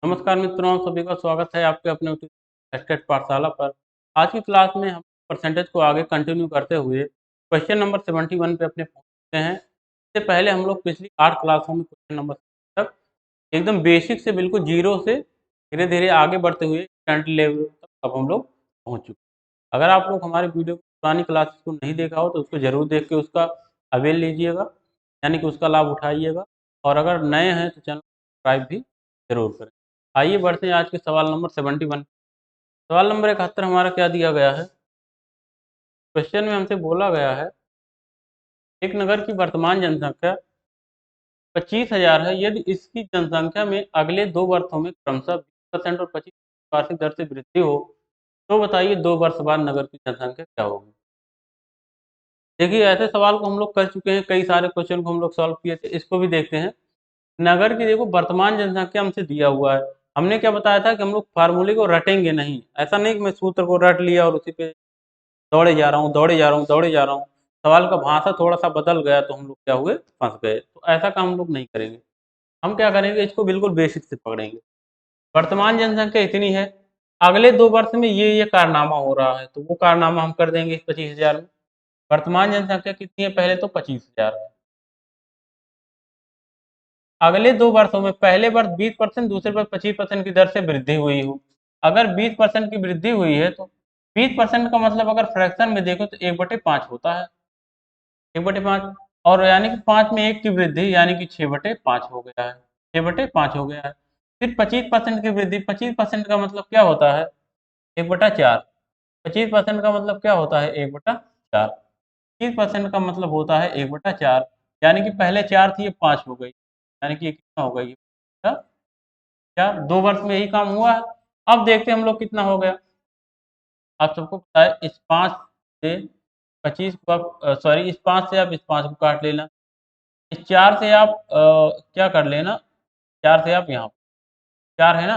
नमस्कार मित्रों, सभी का स्वागत है आपके अपने टेस्टेड पाठशाला पर। आज की क्लास में हम परसेंटेज को आगे कंटिन्यू करते हुए क्वेश्चन नंबर 71 पे अपने पहुंचते हैं। इससे पहले हम लोग पिछली 8 क्लासों में क्वेश्चन नंबर तक एकदम बेसिक से बिल्कुल जीरो से धीरे धीरे आगे बढ़ते हुए स्टैंडर्ड लेवल तक अब हम लोग पहुँच चुके हैं। अगर आप लोग हमारे वीडियो पुरानी क्लासेस को नहीं देखा हो तो उसको ज़रूर देख के उसका अवेल लीजिएगा, यानी कि उसका लाभ उठाइएगा। और अगर नए हैं तो चैनल सब्सक्राइब भी ज़रूर करें। आइए बढ़ते हैं आज के सवाल नंबर 71। सवाल नंबर 71 हमारा क्या दिया गया है? क्वेश्चन में हमसे बोला गया है, एक नगर की वर्तमान जनसंख्या 25,000 है। यदि इसकी जनसंख्या में अगले 2 वर्षों में क्रमशः 20% और 25% वार्षिक दर से वृद्धि हो, तो बताइए 2 वर्ष बाद नगर की जनसंख्या क्या होगी? देखिए, ऐसे सवाल को हम लोग कर चुके हैं, कई सारे क्वेश्चन को हम लोग सॉल्व किए थे। इसको भी देखते हैं। नगर की देखो वर्तमान जनसंख्या हमसे दिया हुआ है। हमने क्या बताया था कि हम लोग फार्मूले को रटेंगे नहीं। ऐसा नहीं कि मैं सूत्र को रट लिया और उसी पे दौड़े जा रहा हूँ, दौड़े जा रहा हूँ, दौड़े जा रहा हूँ। सवाल का भाषा थोड़ा-सा बदल गया तो हम लोग क्या हुए, फँस गए। तो ऐसा काम हम लोग नहीं करेंगे। हम क्या करेंगे, इसको बिल्कुल बेसिक से पकड़ेंगे। वर्तमान जनसंख्या इतनी है, अगले 2 वर्ष में ये कारनामा हो रहा है, तो वो कारनामा हम कर देंगे इस 25,000 में। वर्तमान जनसंख्या कितनी है, पहले तो 25,000 है। अगले 2 वर्षों में पहले वर्ष 20%, दूसरे वर्ष 25% की दर से वृद्धि हुई हो। अगर 20% की वृद्धि हुई है तो 20% का मतलब अगर फ्रैक्शन में देखो तो 1/5 होता है। 1/5 और यानी कि 5 में 1 की वृद्धि यानी कि 6/5 हो गया है। 6/5 हो गया है। फिर 25% की वृद्धि, 25% का मतलब क्या होता है? 1/4। 25% का मतलब क्या होता है? 1/4। 25% का मतलब होता है 1/4, यानी कि पहले 4 थी, ये 5 हो गई। यानी कि ये कितना हो गई? क्या 2 वर्ष में यही काम हुआ है? अब देखते हैं हम लोग कितना हो गया। आप सबको पता है इस 5 से 25 को आप सॉरी, इस 5 से आप इस 5 को काट लेना। इस 4 से आप क्या कर लेना, 4 से आप यहाँ 4 है ना,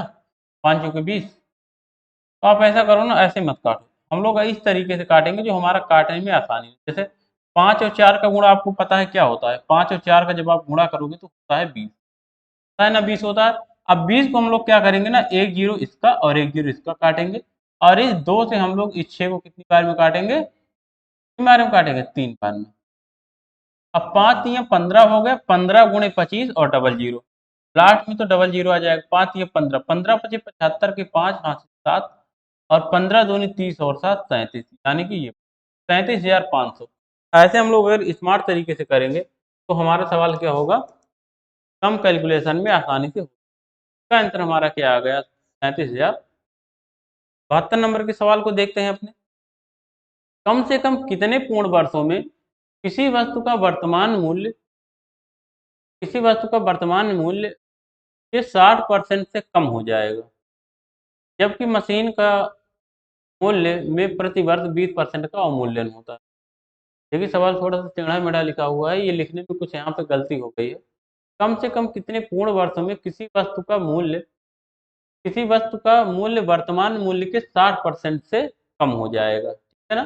5 चौके 20। तो आप ऐसा करो ना, ऐसे मत काटो। हम लोग इस तरीके से काटेंगे जो हमारा काटने में आसानी हो। जैसे 5 और 4 का गुणा आपको पता है क्या होता है? 5 और 4 का जब आप गुणा करोगे तो होता है 20। होता है ना, 20 होता है। अब 20 को हम लोग क्या करेंगे ना, एक जीरो इसका और एक जीरो इसका काटेंगे। और इस 2 से हम लोग इस 6 को कितनी बार में काटेंगे? 3 बार में काटेंगे, 3 बार में। अब 5 तिया 15 हो गए, 15 गुणे 25 और डबल जीरो। लास्ट में तो डबल जीरो आ जाएगा। 5 तिया 15, 15 पचे 75 के 5 हाथ से 7 और 15 दूनी 30 और 7 37, यानी कि ये 37,500। ऐसे हम लोग अगर स्मार्ट तरीके से करेंगे तो हमारा सवाल क्या होगा, कम कैलकुलेशन में आसानी से होगा। इसका आंसर हमारा क्या आ गया? 37,000। 72 नंबर के सवाल को देखते हैं अपने। कम से कम कितने पूर्ण वर्षों में किसी वस्तु का वर्तमान मूल्य किसी वस्तु का वर्तमान मूल्य के 60% से कम हो जाएगा, जबकि मशीन का मूल्य में प्रति वर्ष 20% का अवमूल्यन होता है। देखिए, सवाल थोड़ा सा टेढ़ा मेढ़ा लिखा हुआ है, ये लिखने में कुछ यहाँ पे गलती हो गई है। कम से कम कितने पूर्ण वर्षों में किसी वस्तु का मूल्य वर्तमान मूल्य के 60% से कम हो जाएगा, ठीक है ना,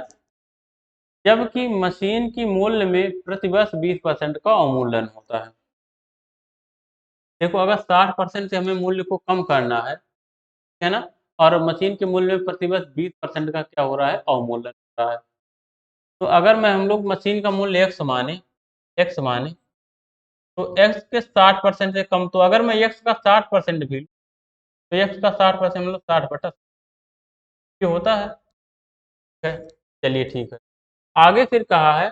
जबकि मशीन की मूल्य में प्रति वर्ष 20% का अवमूल्यन होता है। देखो, अगर 60% से हमें मूल्य को कम करना है ना, और मशीन के मूल्य में प्रति वर्ष 20% का क्या हो रहा है? अवमूल्यन हो रहा है। तो अगर मैं हम लोग मशीन का मूल्य एक्स माने तो एक्स के 60% से कम, तो अगर मैं एक्स का 60% भी लूं तो एक्स का 60% मतलब 60/, ये होता है। ठीक है, चलिए ठीक है। आगे फिर कहा है,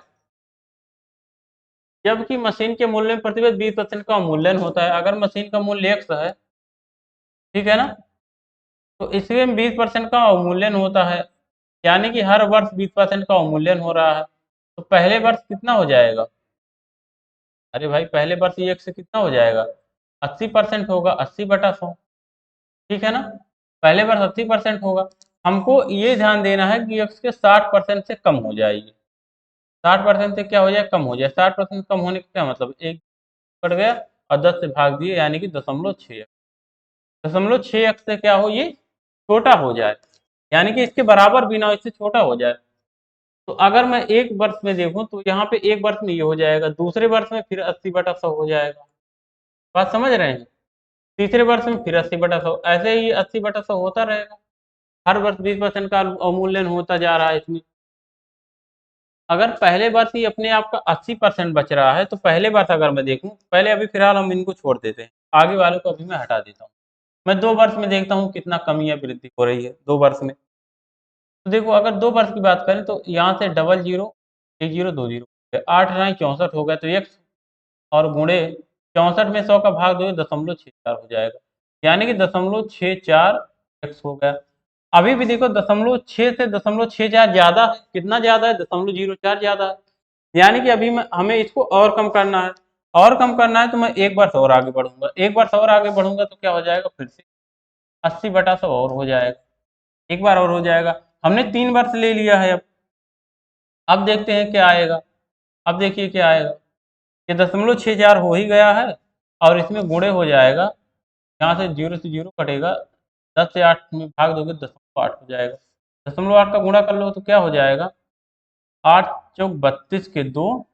जबकि मशीन के मूल्य में प्रति वर्ष 20% का अवमूल्यन होता है। अगर मशीन का मूल्य एक्स है, ठीक है ना, तो इसमें 20% का अवमूल्यन होता है, यानी कि हर वर्ष 20% का अवमूल्यन हो रहा है। तो पहले वर्ष कितना हो जाएगा? अरे भाई, पहले वर्ष ये एक्स से कितना हो जाएगा? 80% होगा, 80/100। ठीक है ना, पहले वर्ष 80% होगा। हमको ये ध्यान देना है कि एक्स के 60% से कम हो जाएगी। 60% से क्या हो जाए? कम हो जाए। 60% कम होने का क्या मतलब? एक कट गया और 10 से भाग दिए, यानी कि 0.6। 0.6 से क्या हो, ये छोटा हो जाए, यानी कि इसके बराबर भी ना हो, इससे छोटा हो जाए। तो अगर मैं एक वर्ष में देखूं तो यहाँ पे एक वर्ष में ये हो जाएगा, दूसरे वर्ष में फिर 80/100 हो जाएगा। बात समझ रहे हैं? तीसरे वर्ष में फिर 80/100, ऐसे ही 80/100 होता रहेगा। हर वर्ष 20% का अवमूल्यन होता जा रहा है इसमें। अगर पहले वर्ष ही अपने आप का 80% बच रहा है, तो पहले वर्ष अगर मैं देखूं, पहले अभी फिलहाल हम इनको छोड़ देते हैं, आगे वालों को अभी मैं हटा देता हूँ। मैं 2 वर्ष में देखता हूँ कितना कमी या वृद्धि हो रही है 2 वर्ष में। तो देखो, अगर 2 वर्ष की बात करें तो यहाँ से डबल जीरो, एक जीरो, 2 जीरो, 8×9 = 64 हो गया, तो एक और गुणे 64 में 100 का भाग दो, 0.64 हो जाएगा, यानी कि 0.64 एक्स हो गया। अभी भी देखो 0.6 से 0.64 ज्यादा है, कितना ज्यादा है, 0.04 ज्यादा है, यानी कि अभी हमें इसको और कम करना है। और कम करना है तो मैं एक वर्ष और आगे बढ़ूंगा, एक वर्ष और आगे बढ़ूंगा तो क्या हो जाएगा, फिर से 80/100 और हो जाएगा, एक बार और हो जाएगा। हमने 3 वर्ष ले लिया है। अब देखते हैं क्या आएगा। अब देखिए क्या आएगा, ये 0.64 हो ही गया है, और इसमें गुणे हो जाएगा, यहाँ से जीरो से जीरो कटेगा, 10 से 8 में भाग दोगे 0.8 हो जाएगा, 0.8 का गुणा कर लो तो क्या हो जाएगा, 8×4 = 32 के 2,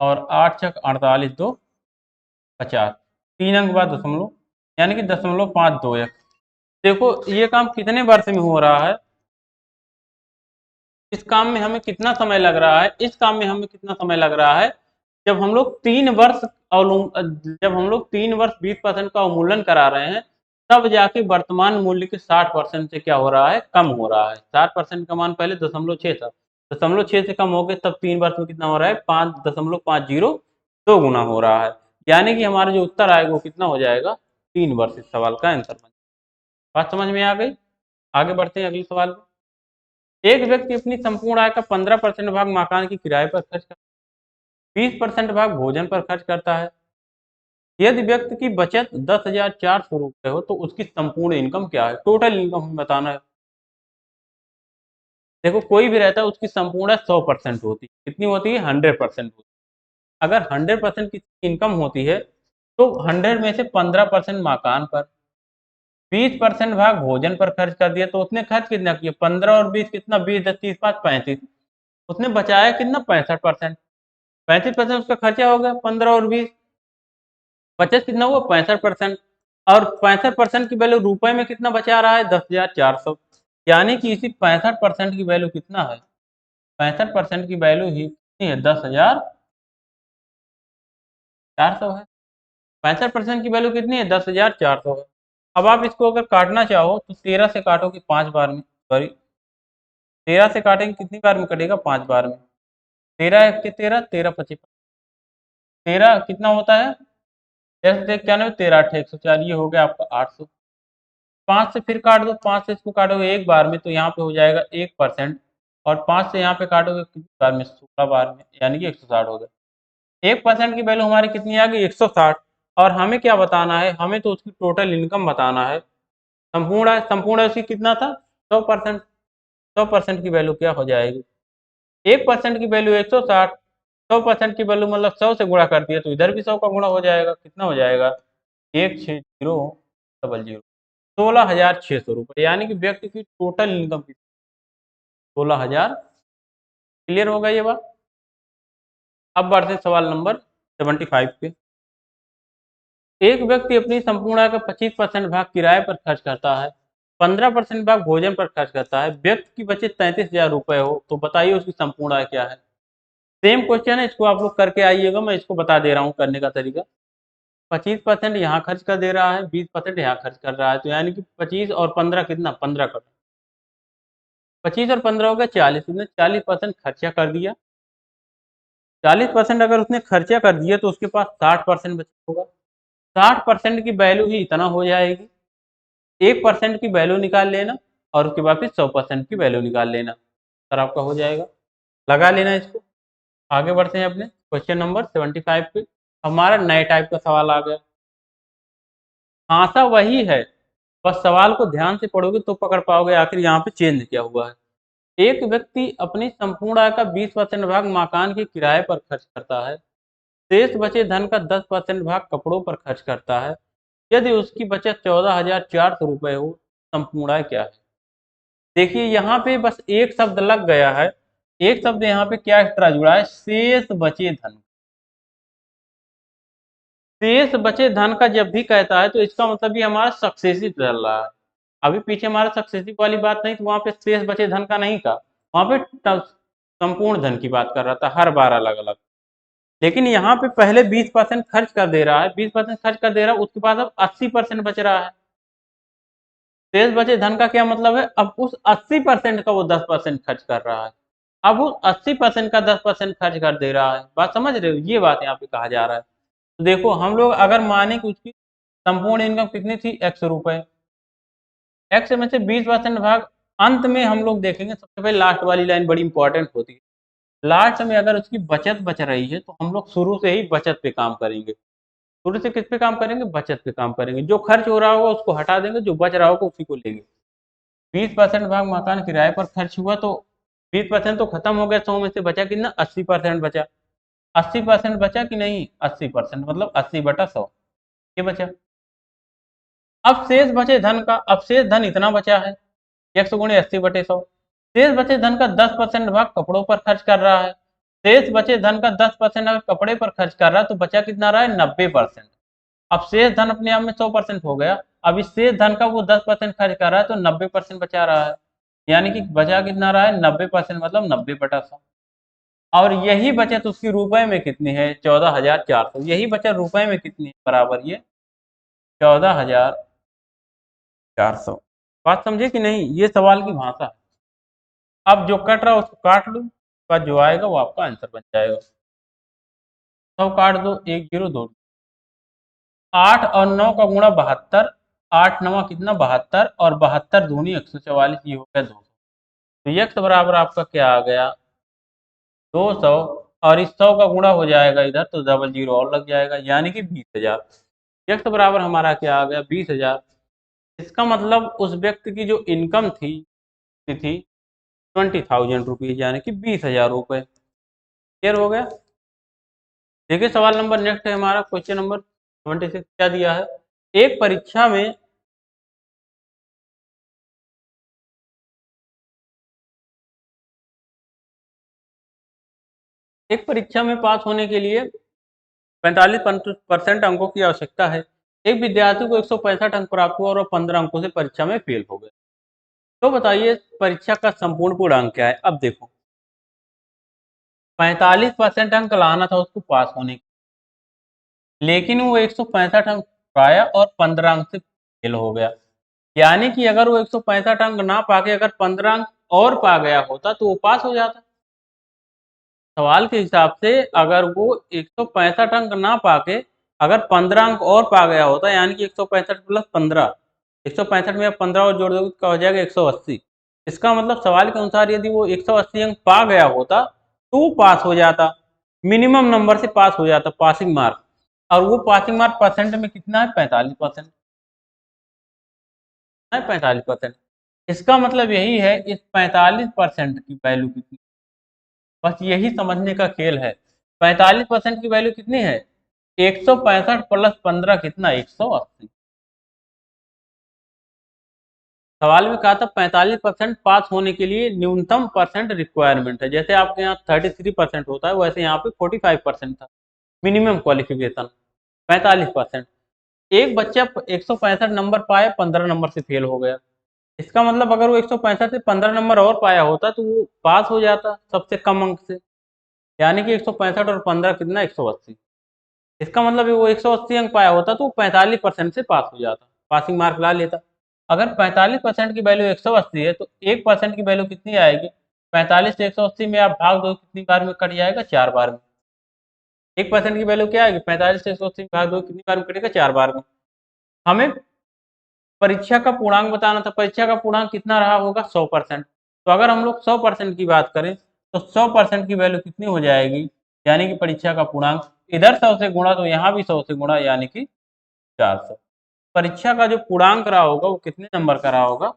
और 8×6 = 48, 2×50, 3 अंक बाद दशमलव, यानी कि 0.521। देखो ये काम कितने वर्ष में हो रहा है, इस काम में हमें कितना समय लग रहा है, इस काम में हमें कितना समय लग रहा है, जब हम लोग 3 वर्ष जब हम लोग 3 वर्ष 20% का अवमूल्यन करा रहे हैं, तब जाके वर्तमान मूल्य के 60% से क्या हो रहा है, कम हो रहा है। 60% का मान पहले 0.6 था, 0.6 से कम हो गए, तब 3 वर्ष में कितना हो रहा है, 5.502 गुना हो रहा है, यानी कि हमारा जो उत्तर आएगा वो कितना हो जाएगा, 3 वर्ष। इस सवाल का आंसर। बात समझ में आ गई। आगे बढ़ते हैं अगले सवाल को। एक व्यक्ति अपनी संपूर्ण आय का 15% भाग मकान की किराए पर खर्च करता है, 20% भाग भोजन पर खर्च करता है। यदि व्यक्ति की बचत 10,400 रुपए हो तो उसकी संपूर्ण इनकम क्या है, टोटल इनकम हमें बताना है। देखो कोई भी रहता है उसकी संपूर्ण 100% होती है, कितनी होती है, 100% होती है। अगर 100% की इनकम होती है तो 100 में से 15% मकान पर, 20% भाग भोजन पर खर्च कर दिया, तो उसने खर्च कितना किया, 15 और 20 कितना, 20 10 30 5 35, उसने बचाया कितना, 65%। 35% उसका खर्चा हो गया, 15 और 20, बचत कितना हुआ, 65%। और 65% की वैल्यू रुपए में कितना बचा रहा है, 10,400, यानी कि इसी 65% की वैल्यू कितना है, 65% की वैल्यू ही कितनी है, 10,400 है। 65% की वैल्यू कितनी है, 10,400 है। अब आप इसको अगर काटना चाहो तो 13 से काटोगे 5 बार में, सॉरी 13 से काटेंगे कितनी बार में कटेगा, 5 बार में। 13×1 = 13, 13×25, 13 कितना होता है, 13×91, 13×8 = 104, ये हो गया आपका 800। 5 से फिर काट दो, 5 से इसको काटोगे एक बार में तो यहाँ पे हो जाएगा 1%, और 5 से यहाँ पे काटोगे कितनी बार में, 16 बार में, यानी कि 160 हो गया। 1% की वैल्यू हमारी कितनी आ गई, 160। और हमें क्या बताना है, हमें तो उसकी टोटल इनकम बताना है। संपूर्ण उसकी कितना था, 100%। 100% की वैल्यू क्या हो जाएगी, 1% की वैल्यू 160, 100% की वैल्यू मतलब 100 से गुणा कर दिया तो इधर भी 100 का गुणा हो जाएगा, कितना हो जाएगा, 16000, 16,600 रुपये, यानी कि व्यक्ति की टोटल इनकम की 16,000। क्लियर होगा ये बात। अब बढ़ते हैं सवाल नंबर 75 पे। एक व्यक्ति अपनी संपूर्ण आय का 25% भाग किराए पर खर्च करता है, 15% भाग भोजन पर खर्च करता है, व्यक्ति की बचत 33,000 रुपए हो, तो बताइए उसकी संपूर्ण आय क्या है। सेम क्वेश्चन है, इसको आप लोग करके आइएगा, मैं इसको बता दे रहा हूँ करने का तरीका। 25% यहाँ खर्च कर दे रहा है, 20% यहाँ खर्च कर रहा है, तो यानी कि 25 और 15 कितना, 15 कर, 25 और 15 हो गया 40, उसने 40% खर्चा कर दिया। 40% अगर उसने खर्चा कर दिया तो उसके पास 60% बचा होगा। 60% की वैल्यू ही इतना हो जाएगी। 1% की वैल्यू निकाल लेना, और उसके बाद फिर 100% की वैल्यू निकाल लेना, सर आपका हो जाएगा। लगा लेना इसको। आगे बढ़ते हैं अपने क्वेश्चन नंबर 75 पे। हमारा नए टाइप का सवाल आ गया। आशा वही है, बस सवाल को ध्यान से पढ़ोगे तो पकड़ पाओगे आखिर यहाँ पे चेंज क्या हुआ है। एक व्यक्ति अपनी संपूर्ण आय का 20% भाग मकान के किराए पर खर्च करता है, शेष बचे धन का 10% भाग कपड़ों पर खर्च करता है। यदि उसकी बचत 14,400 रुपये हो, संपूर्ण आय क्या है। देखिए यहाँ पे बस एक शब्द लग गया है, एक शब्द यहाँ पे क्या एक्स्ट्रा जुड़ा है, शेष बचे धन। शेष बचे धन का जब भी कहता है तो इसका मतलब ये हमारा सक्सेसिव चल रहा है। अभी पीछे हमारा सक्सेसिव वाली बात नहीं, तो वहां पे शेष बचे धन का नहीं था, वहां पे संपूर्ण धन की बात कर रहा था, हर बार अलग अलग। लेकिन यहाँ पे पहले 20% खर्च कर दे रहा है, 20% खर्च कर दे रहा है, उसके बाद अब 80% बच रहा है। शेष बचे धन का क्या मतलब है, अब उस 80% का वो 10% खर्च कर रहा है, अब उस 80% का 10% खर्च कर दे रहा है। बात समझ रहे हो, ये बात यहाँ पे कहा जा रहा है। तो देखो हम लोग अगर माने कि उसकी संपूर्ण इनकम कितनी थी, ₹100, एक्स में से 20% भाग, अंत में हम लोग देखेंगे सबसे पहले लास्ट वाली लाइन बड़ी इंपॉर्टेंट होती है। लास्ट में अगर उसकी बचत बच रही है तो हम लोग शुरू से ही बचत पे काम करेंगे। शुरू से किस पे काम करेंगे, बचत पे काम करेंगे। जो खर्च हो रहा होगा उसको हटा देंगे, जो बच रहा होगा उसी को लेंगे। 20% भाग मकान किराए पर खर्च हुआ, तो 20% तो खत्म हो गया, 100 में से बचा कितना, 80% बचा। 80% बचा कि नहीं, 80% मतलब 80/100 ये बचा। अब शेष बचे धन का, अब शेष धन इतना बचा है, 100 × 80/100। शेष बचे धन का 10% भाग कपड़ों पर खर्च कर रहा है। शेष बचे धन का 10% अगर कपड़े पर खर्च कर रहा है तो बचा कितना रहा है, 90%। अब शेष धन अपने आप में 100% हो गया, अब इस शेष धन का वो 10% खर्च कर रहा है तो 90% बचा रहा है, यानी कि बचा कितना रहा है, 90%, मतलब 90/100। और यही बचत उसकी रुपए में कितनी है, 14,400। यही बचत रुपए में कितनी है, बराबर ये 14,400। बात समझे कि नहीं, ये सवाल की भाषा है। अब जो कट रहा है उसको काट लो, बाद जो आएगा वो आपका आंसर बन जाएगा। 100 काट दो, 1 0 2, 8 और 9 का गुणा 72, 8 9 कितना 72, और 72 दूनी 144, ये हो गया 200। तो यक्स बराबर आपका क्या आ गया, 200, और इस 100 का गुणा हो जाएगा इधर तो डबल जीरो और लग जाएगा, यानी कि 20,000। यक्स बराबर हमारा क्या आ गया, 20,000। इसका मतलब उस व्यक्ति की जो इनकम थी, थी 20,000 रुपीज, यानी कि 20,000 रुपए। क्लियर हो गया। देखिए सवाल नंबर नेक्स्ट है हमारा, क्वेश्चन नंबर 26। क्या दिया है, एक परीक्षा में पास होने के लिए 45% अंकों की आवश्यकता है। एक विद्यार्थी को 165 अंक प्राप्त हुआ और वह 15 अंकों से परीक्षा में फेल हो गए। तो बताइए परीक्षा का संपूर्ण पूर्णांक क्या है। अब देखो 45% अंक लाना था उसको पास होने के, लेकिन वो 165 अंक पाया और 15 अंक से फेल हो गया। यानी कि अगर वो 165 अंक ना पाके अगर 15 अंक और पा गया होता तो वो पास हो जाता। सवाल के हिसाब से अगर वो 165 अंक ना पाके अगर 15 अंक और पा गया होता, यानी कि 165 प्लस 15, 165 में आप 15 और जोड़ दोगे तो क्या हो जाएगा, 180। इसका मतलब सवाल के अनुसार यदि वो 180 अंक पा गया होता तो वो पास हो जाता, मिनिमम नंबर से पास हो जाता, पासिंग मार्क। और वो पासिंग मार्क परसेंट में कितना है, 45% है, 45%। इसका मतलब यही है इस 45% की वैल्यू कितनी, बस यही समझने का खेल है। 45% की वैल्यू कितनी है, 165 प्लस 15 कितना, 180। सवाल में कहा था 45% पास होने के लिए न्यूनतम परसेंट रिक्वायरमेंट है। जैसे आपके यहाँ 33% होता है, वैसे यहाँ पे 45% था मिनिमम क्वालिफिकेशन, 45%। एक बच्चा 165 नंबर पाया, 15 नंबर से फेल हो गया। इसका मतलब अगर वो 165 से 15 नंबर और पाया होता तो वो पास हो जाता सबसे कम अंक से, यानी कि 165 और 15 कितना, 180। इसका मतलब वो 180 अंक पाया होता तो 45% से पास हो जाता, पासिंग मार्क ला लेता। अगर 45% की वैल्यू 180 है तो 1% की वैल्यू कितनी आएगी, 45 से 180 में आप भाग दो कितनी बार में कट जाएगा, 4 बार में। 1% की वैल्यू क्या आएगी, 45 से 180 में भाग दो कितनी बार में कटेगा, 4 बार में। हमें परीक्षा का पूर्णांक बताना था, परीक्षा का पूर्णांक कितना रहा होगा, 100%। तो अगर हम लोग 100% की बात करें तो 100% की वैल्यू कितनी हो जाएगी, यानी कि परीक्षा का पूर्णांक इधर 100 से गुणा तो यहाँ भी 100 से गुणा, यानी कि 400। परीक्षा का जो पूर्णांक रहा होगा वो कितने नंबर का रहा होगा,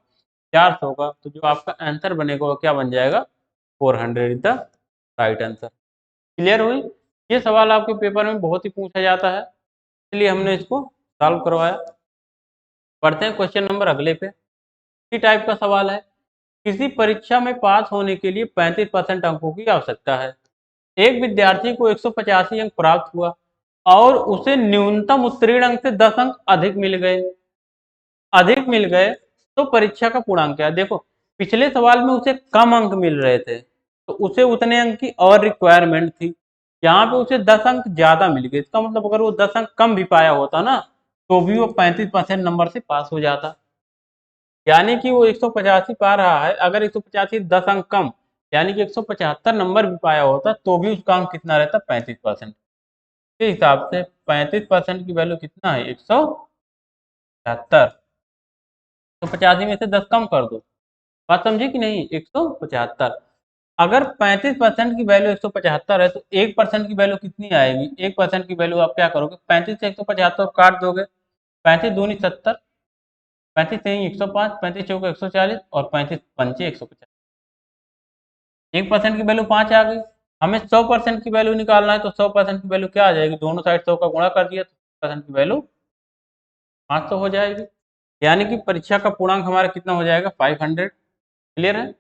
400 का। तो जो आपका आंसर बनेगा वो क्या बन जाएगा, 400 is the right answer. Clear हुई। ये सवाल आपके पेपर में बहुत ही पूछा जाता है, इसलिए हमने इसको सॉल्व करवाया। पढ़ते हैं क्वेश्चन नंबर अगले पे। इसी टाइप का सवाल है, किसी परीक्षा में पास होने के लिए 35% अंकों की आवश्यकता है। एक विद्यार्थी को 185 अंक प्राप्त हुआ, और उसे न्यूनतम उत्तीर्ण अंक से 10 अंक अधिक मिल गए तो परीक्षा का पूर्णांक क्या है। देखो पिछले सवाल में उसे कम अंक मिल रहे थे तो उसे उतने अंक की और रिक्वायरमेंट थी, यहाँ पे उसे 10 अंक ज्यादा मिल गए। इसका मतलब अगर वो 10 अंक कम भी पाया होता ना तो भी वो 35% नंबर से पास हो जाता। यानी कि वो 185 पा रहा है, अगर 185 10 अंक कम यानी कि 175 नंबर भी पाया होता तो भी उसका अंक कितना रहता, 35%। के हिसाब से 35% की वैल्यू कितना है, 175। तो 85 में से 10 कम कर दो, बात समझे कि नहीं, 175। अगर 35% की वैल्यू 175 है तो 1% की वैल्यू कितनी आएगी, 1% की वैल्यू आप क्या करोगे, 35 से 175 काट दोगे, 35 दूनी 70, 35 तीन 105, 35 चौके 140 और 35 पंचे 150। 1% की वैल्यू 5 आ गई। हमें 100% की वैल्यू निकालना है तो 100% की वैल्यू क्या आ जाएगी, दोनों साइड 100 का गुणा कर दिया तो 100% की वैल्यू 500 हो जाएगी। यानी कि परीक्षा का पूर्णांक हमारा कितना हो जाएगा, 500। क्लियर है,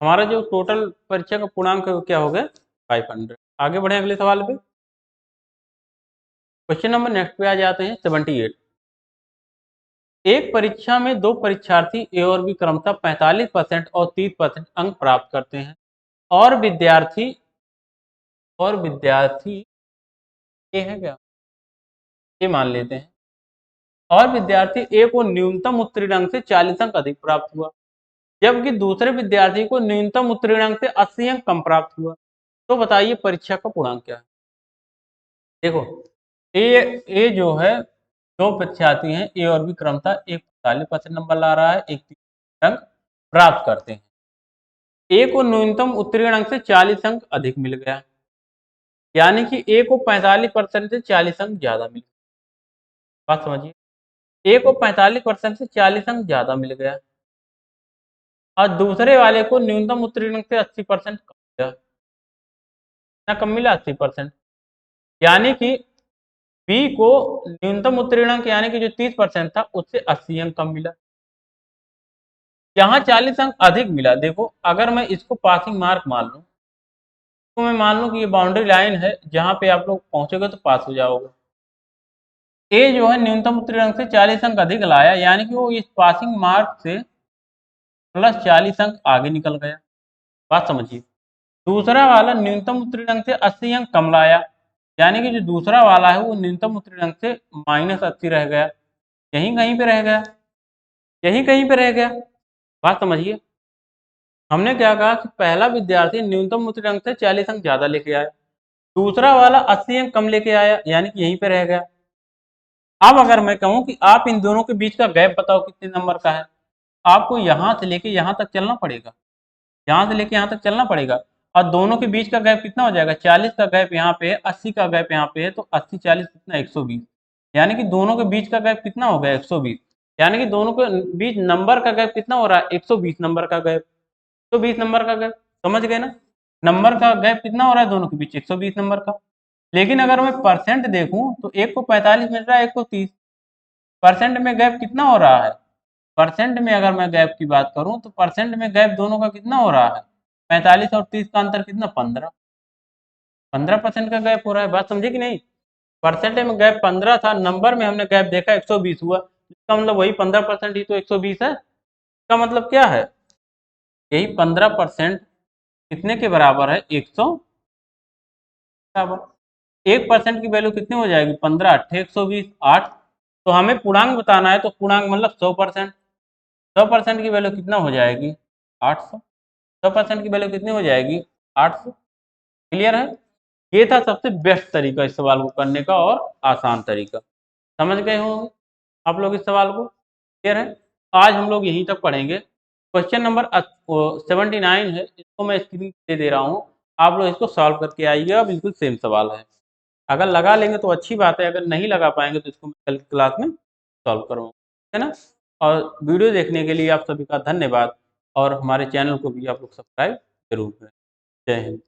हमारा जो टोटल परीक्षा का पूर्णांक है वो क्या हो गया, 500। आगे बढ़े अगले सवाल पे। क्वेश्चन नंबर नेक्स्ट पे आ जाते हैं 78। एक परीक्षा में दो परीक्षार्थी ए और बी क्रमशः 45% और 30% अंक प्राप्त करते हैं और विद्यार्थी ए है क्या, ये मान लेते हैं, और विद्यार्थी ए को न्यूनतम उत्तीर्ण अंक से 40 अंक अधिक प्राप्त हुआ, जबकि दूसरे विद्यार्थी को न्यूनतम उत्तीर्ण अंक से 80 अंक कम प्राप्त हुआ। तो बताइए परीक्षा का पूर्णांक क्या है। देखो ए ए जो है, दो परीक्षार्थी हैं ए और बी क्रमशः, एक 45% नंबर ला रहा है, एक 30 अंक प्राप्त करते हैं। ए को न्यूनतम उत्तीर्ण अंक से 40 अंक अधिक मिल गया, यानी कि ए को 45% से 40 अंक ज्यादा मिल गया। बात समझिए, ए को 45% से 40 अंक ज्यादा मिल गया और दूसरे वाले को न्यूनतम उत्तीर्ण अंक से 80% कम मिला। कितना कम मिला, 80%। यानी कि बी को न्यूनतम उत्तीर्ण अंक यानी कि जो 30% था उससे 80 अंक कम मिला, यहाँ 40 अंक अधिक मिला। देखो अगर मैं इसको पासिंग मार्क मान लूं तो मैं मान लूं कि ये बाउंड्री लाइन है जहां पे आप लोग पहुंचोगे तो पास हो जाओगे। ए जो है न्यूनतम उत्तीर्ण अंक से 40 अंक अधिक लाया, यानी कि वो इस पासिंग मार्क से प्लस 40 अंक आगे निकल गया। बात समझिए, दूसरा वाला न्यूनतम उत्तीर्ण अंक से 80 अंक कम लाया, यानी कि जो दूसरा वाला है वो न्यूनतम उत्तीर्ण अंक से -80 रह गया, यहीं कहीं पे रह गया, यहीं कहीं पे रह गया। बात समझिए, हमने क्या कहा कि पहला विद्यार्थी न्यूनतम उत्तीर्ण अंक से 40 अंक ज्यादा लेके आया, दूसरा वाला 80 अंक कम लेके आया, यानी कि यहीं पे रह गया। अब अगर मैं कहूं कि आप इन दोनों के बीच का गैप बताओ कितने नंबर का है, आपको यहां से लेके यहां तक चलना पड़ेगा, यहां से लेके यहां तक चलना पड़ेगा, और दोनों के बीच का गैप कितना हो जाएगा, 40 का गैप यहाँ पे है, 80 का गैप यहाँ पे है, तो 80 40 कितना, 120। यानी कि दोनों के बीच का गैप कितना हो गया, 120। यानी कि दोनों के बीच नंबर का गैप कितना हो रहा है, 120 नंबर का गैप, 120 नंबर का गैप। समझ गए ना, नंबर का गैप कितना हो रहा है दोनों के बीच, 120 नंबर का। लेकिन अगर मैं परसेंट देखूं तो एक को 45 मिल रहा है, एक को 30। परसेंट में गैप कितना हो रहा है, परसेंट में अगर मैं गैप की बात करूं तो परसेंट में गैप दोनों का कितना हो रहा है, 45 और 30 का अंतर कितना, 15% का गैप हो रहा है। बात समझे कि नहीं, परसेंट में गैप 15 था, नंबर में हमने गैप देखा 120 हुआ, इसका मतलब वही 15% ही तो 120 है। इसका मतलब क्या है, यही 15% कितने के बराबर है, 100 बराबर। 1% की वैल्यू कितनी हो जाएगी, 15 8 120 8। तो हमें पूर्णांक बताना है तो पूर्णांक मतलब 100%। 100% की वैल्यू कितना हो जाएगी, 800। 100% की वैल्यू कितनी हो जाएगी, 800। क्लियर है, ये था सबसे बेस्ट तरीका इस सवाल को करने का और आसान तरीका। समझ गए होंगे आप लोग इस सवाल को। क्लियर है, आज हम लोग यहीं तक पढ़ेंगे। क्वेश्चन नंबर 79 है, इसको मैं स्क्रीन दे दे रहा हूँ, आप लोग इसको सॉल्व करके आइएगा, बिल्कुल सेम सवाल है। अगर लगा लेंगे तो अच्छी बात है, अगर नहीं लगा पाएंगे तो इसको मैं कल की क्लास में सॉल्व करूँगा, है ना। और वीडियो देखने के लिए आप सभी का धन्यवाद, और हमारे चैनल को भी आप लोग सब्सक्राइब जरूर करें। जय हिंद।